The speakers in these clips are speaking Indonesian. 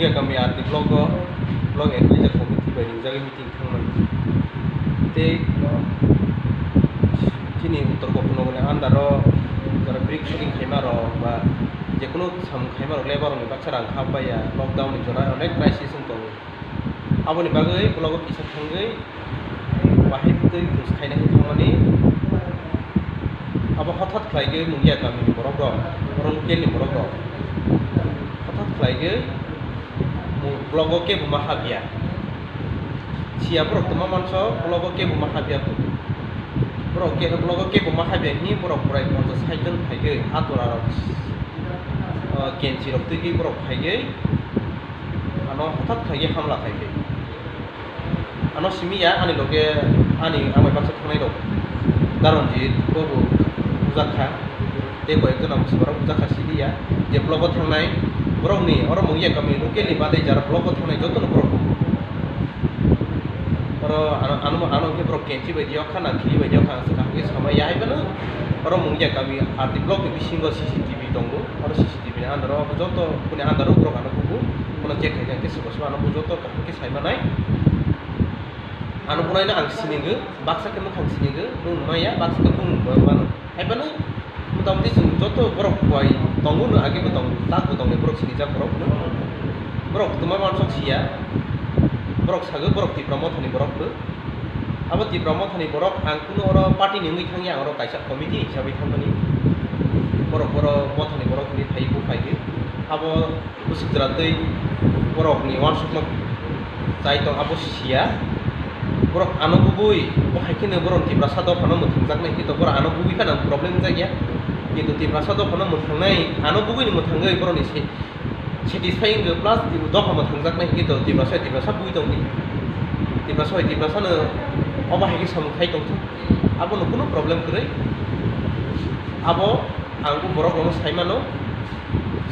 mungkin kami arti blog advisor committee by ringjagi meeting thangman te chini uttor kopno andaro jara brick shooting khaimaro ba jekono sam khaimaro labor ni baksa rang khabaya lockdown ni jora onek crisis tongo aboni bagai blog kisa thangai wahid tei khaina thangmani abo hothat khlaige mungya kami ni borok rok borok local ni borok rok hothat khlaige blogo ke bumahabia sia borok tama manso blogo ke bumahabia borok ke blogo ke bumahabia ni borok purai konto saijon khaige atora rok kenci rok tegi borok khaige ano hothat khaige hamla khaige ano simia ani loge ani amai baksa thangnai rok daronjit bobo Uzakha, teko ekjon am sebarang Uzakha sidia, je blogo thangnai borok ni oro mungya kami local ni bade jar blogo thangnai jotono borok oro ano ke borok kenci bai dio khana khili bai dio khana sakha ke samai yai bana oro mungya kami arti blog ni bisingo CCTV tongo oro CCTV ni andaro joto kuni andaro borok ano buku kono check khai ke sebaswa ano joto ke saimanai anu punai na ang sininge baksa ke mukang sininge bung maya baksa ke bung bano hai bano mutam di sung joto borok kuai tongu no age betong tak betong borok sini ja borok no borok tuma mansok sia borok sago borok ti promote ni borok no abo ti promote ni borok ang kuno oro party ni ngi thang ya oro kaisa committee hisabai thangmani borok moth ni borok ni thai bu phai abo usitra tei borok ni wansuk no chai tong abo sia borok ano bubui haikene borok ti prasado phano muthungjak nai kito borok ano bubui kana problem jagya kintu ti prasado phano muthangnai ano bubui ni muthangai borok ni satisfying ge plus ti doha muthangjak nai kito ti prasa bui tong ni ti prasa no oba haiki samkhai tong abo no kuno problem kre abo angku borok ono saimano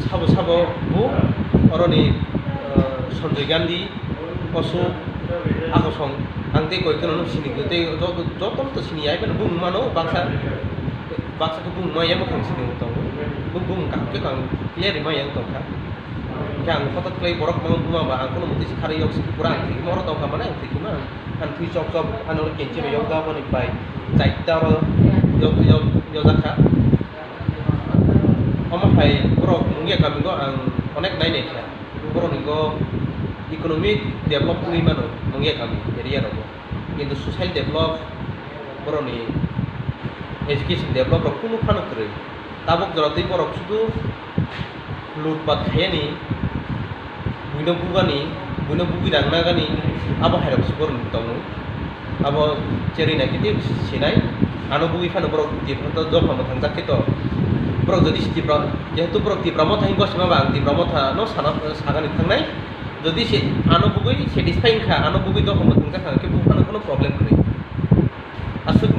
sabo bu oroni Sanjay Gandhi Ashok Akosong angte koi kono sini gete jotom to sini ai ban bung mano baksa ko bung maya mo khang sini utong bung ka ke kang clear ma yang to ka kang fotot play borok mang buma ba ang kono muti khari yok siki kurang ti moro to ka mana ti kuma an thui chok anu kenche be yok da mo ni pai chaita ro yo zakha oma hai borok mungya kami go ang onek nai ne kha borok ni go economic develop ni mano mungya kami area ro কিন্তু social develop boroni education develop ro kuno phano kre tabok jorotei borok sudu lutpat khayani buino bugi rangna gani abo hairok subor tongo abo cheri na kiti sinai ano bugi phano borok ti photo job phano thangja kito borok jodi sti pro jehetu borok ti promote hain gosima bang ti promote no sagani thangnai যদি সে আনুবুগৈ স্যাটিসফাইং খা আনুবুগৈ তো সমথনকা খা কে বুখানো কোনো প্রবলেম করে আসুক